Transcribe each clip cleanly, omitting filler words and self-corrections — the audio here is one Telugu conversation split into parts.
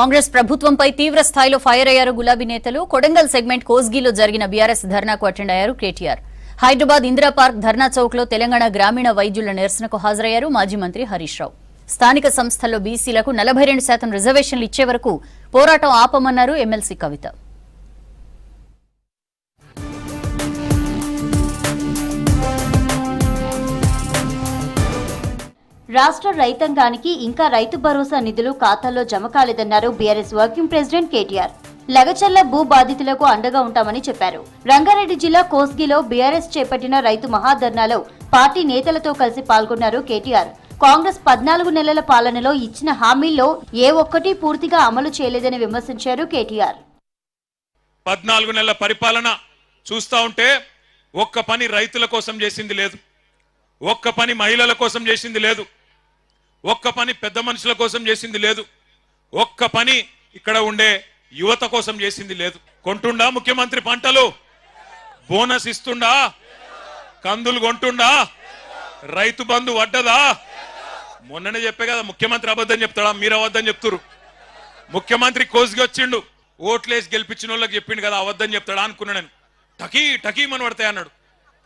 కాంగ్రెస్ ప్రభుత్వంపై తీవ్ర స్థాయిలో ఫైర్ అయ్యారు గులాబీ నేతలు. కొడంగల్ సెగ్మెంట్ కోస్గిలో జరిగిన బీఆర్ఎస్ ధర్నాకు అటెండ్ అయ్యారు కేటీఆర్. హైదరాబాద్ ఇందిరా పార్క్ ధర్నా చౌక్ లో తెలంగాణ గ్రామీణ వైద్యుల నిరసనకు హాజరయ్యారు మాజీ మంత్రి హరీష్ రావు. స్థానిక సంస్థల్లో బీసీలకు 42% రిజర్వేషన్లు ఇచ్చే వరకు పోరాటం ఆపమన్నారు ఎమ్మెల్సీ కవిత. రాష్ట్ర రైతాంగానికి ఇంకా రైతు భరోసా నిధులు ఖాతాల్లో జమ కాలేదన్నారు బీఆర్ఎస్ వర్కింగ్ ప్రెసిడెంట్ కేటీఆర్. లగచర్ల భూ బాధితులకు అండగా ఉంటామని చెప్పారు. రంగారెడ్డి జిల్లా కోస్గిలో బీఆర్ఎస్ చేపట్టిన రైతు మహాధర్నాలో పార్టీ నేతలతో కలిసి పాల్గొన్నారు కేటీఆర్. కాంగ్రెస్ 14 నెలల పాలనలో ఇచ్చిన హామీల్లో ఏ ఒక్కటి పూర్తిగా అమలు చేయలేదని విమర్శించారు కేటీఆర్. 14 నెలల పరిపాలన చూస్తా ఉంటే ఒక్క పని రైతుల కోసం చేసింది లేదు, ఒక్క పని మహిళల కోసం చేసింది లేదు, ఒక్క పని పెద్ద మనుషుల కోసం చేసింది లేదు, ఒక్క పని ఇక్కడ ఉండే యువత కోసం చేసింది లేదు. కొంటుండా ముఖ్యమంత్రి పంటలు, బోనస్ ఇస్తుండా, కందులు కొంటుండా, రైతు బంధు వడ్డదా? మొన్ననే చెప్పే కదా ముఖ్యమంత్రి అబద్ధం చెప్తాడా, మీరు అబద్ధం చెప్తురు. ముఖ్యమంత్రి కోసిగి వచ్చిండు, ఓట్లేసి గెలిపించిన వాళ్ళకి చెప్పిండు కదా అబద్ధం చెప్తాడా అనుకున్నా నేను. టకీ మన పడతాయి అన్నాడు.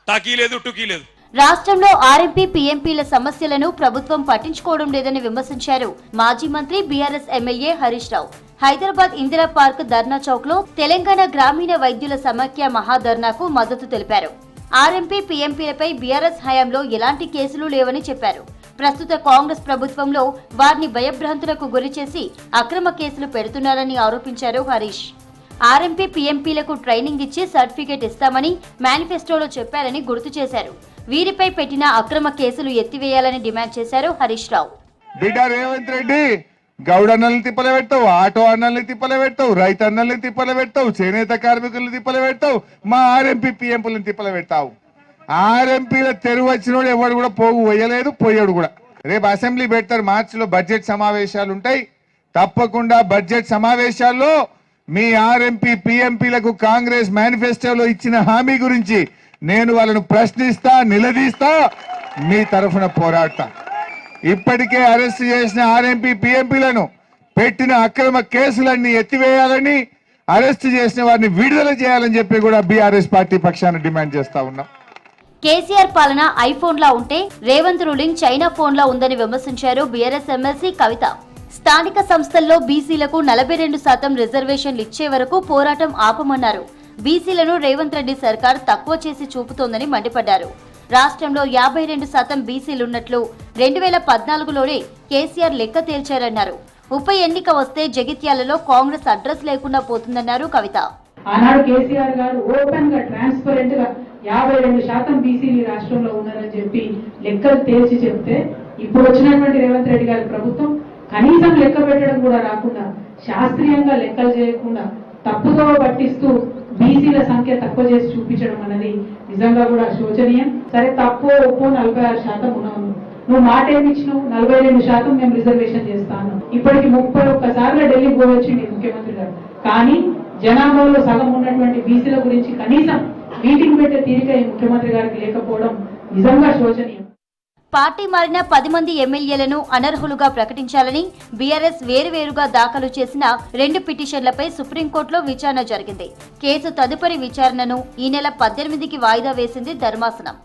టకీ లేదు, టుకీ లేదు. రాష్ట్రంలో ఆర్ఎంపీ పీఎంపీల సమస్యలను ప్రభుత్వం పట్టించుకోవడం లేదని విమర్శించారు మాజీ మంత్రి BRS MLA Harish Rao. Hyderabad Indira park ధర్నా చౌక్ లో తెలంగాణ గ్రామీణ వైద్యుల సమాఖ్య మహాధర్నాకు మద్దతు తెలిపారు. ఆర్ఎంపీ పీఎంపీలపై బీఆర్ఎస్ హయాంలో ఎలాంటి కేసులు లేవని చెప్పారు. ప్రస్తుత కాంగ్రెస్ ప్రభుత్వంలో వారిని భయభ్రాంతులకు గురిచేసి అక్రమ కేసులు పెడుతున్నారని ఆరోపించారు హరీష్. ఆర్ఎంపీ పీఎంపీలకు ట్రైనింగ్ ఇచ్చి సర్టిఫికేట్ ఇస్తామని మేనిఫెస్టోలో చెప్పారని గుర్తు చేశారు. వీరిపై పెట్టిన అక్రమ కేసులు ఎత్తివేయాలని డిమాండ్ చేశారు హరీష్ రావు. బిడ్డ రేవంత్ రెడ్డి గౌడ అన్నల్ని తిప్పలు పెడతావు, ఆటో అన్నల్ని తిప్పలు పెడతావు, రైతు అన్నల్ని తిప్పలు పెడతావు, చేనేత కార్మికుల్ని తిప్పలు పెడతావు, మా ఆర్ఎంపీ పీఎంపీలను తిప్పలు పెడతావు. ఆర్ఎంపీల తెరువు వచ్చినోడు ఎవడు కూడా పోగు పోయలేదు, పోయాడు కూడా. రేపు అసెంబ్లీ పెడతారు, మార్చిలో బడ్జెట్ సమావేశాలు ఉంటాయి. తప్పకుండా బడ్జెట్ సమావేశాల్లో మీ ఆర్ఎంపీ పీఎంపీలకు కాంగ్రెస్ మేనిఫెస్టోలో ఇచ్చిన హామీ గురించి నేను వాళ్ళను ప్రశ్నిస్తా, నిలదీస్తా, మీ తరఫున పోరాడతా. ఇప్పటికే అరెస్ట్ చేసిన ఆర్ఎంపీ పీఎంపీలను పెట్టిన అక్రమ కేసులన్నీ ఎత్తివేయాలని, అరెస్ట్ చేసిన వారిని విడుదల చేయాలని చెప్పి కూడా బీఆర్ఎస్ పార్టీ పక్షాన డిమాండ్ చేస్తా ఉన్నాం. కేసీఆర్ పాలన ఐఫోన్ లా ఉంటే రేవంత్ రూలింగ్ చైనా ఫోన్ లా ఉందని విమర్శించారు బీఆర్ఎస్ ఎమ్మెల్సీ కవిత. స్థానిక సంస్థల్లో బీసీలకు 42% రిజర్వేషన్లు ఇచ్చే వరకు పోరాటం ఆపమన్నారు. బీసీలను రేవంత్ రెడ్డి సర్కార్ తక్కువ చేసి చూపుతోందని మండిపడ్డారు. రాష్ట్రంలో 52% బీసీలున్నట్లు 2014లోనే కేసీఆర్ లెక్క తేల్చారన్నారు. ఉప ఎన్నిక వస్తే జగిత్యాలలో కాంగ్రెస్ అడ్రస్ లేకుండా పోతుందన్నారు కవిత. ఆనాడు కేసీఆర్ గారు ఓపెన్ గా ట్రాన్స్పరెంట్ గా 52% బీసీలు రాష్ట్రంలో ఉన్నారని చెప్పి లెక్కలు తేల్చి చెప్తే, ఇప్పుడు వచ్చినటువంటి రేవంత్ రెడ్డి గారి ప్రభుత్వం కనీసం లెక్క పెట్టడం కూడా రాకుండా, శాస్త్రీయంగా లెక్కలు చేయకుండా తప్పుదో పట్టిస్తూ బీసీల సంఖ్య తక్కువ చేసి చూపించడం అన్నది నిజంగా కూడా శోచనీయం. సరే, తప్పు ఒప్పు 46% ఉన్నాము, నువ్వు మాట ఏమి ఇచ్చినావు, 42% మేము రిజర్వేషన్ చేస్తాను. ఇప్పటికి 31 సార్లు ఢిల్లీకి పోవచ్చింది ముఖ్యమంత్రి గారు, కానీ జనాభాలో సగం ఉన్నటువంటి బీసీల గురించి కనీసం మీటింగ్ పెట్టే తీరిక ఈ ముఖ్యమంత్రి గారికి లేకపోవడం నిజంగా శోచనీయం. పార్టీ మారిన 10 మంది ఎమ్మెల్యేలను అనర్హులుగా ప్రకటించాలని బీఆర్ఎస్ వేరువేరుగా దాఖలు చేసిన 2 పిటిషన్లపై సుప్రీంకోర్టులో విచారణ జరిగింది. కేసు తదుపరి విచారణను ఈ నెల 18కి వాయిదా వేసింది ధర్మాసనం.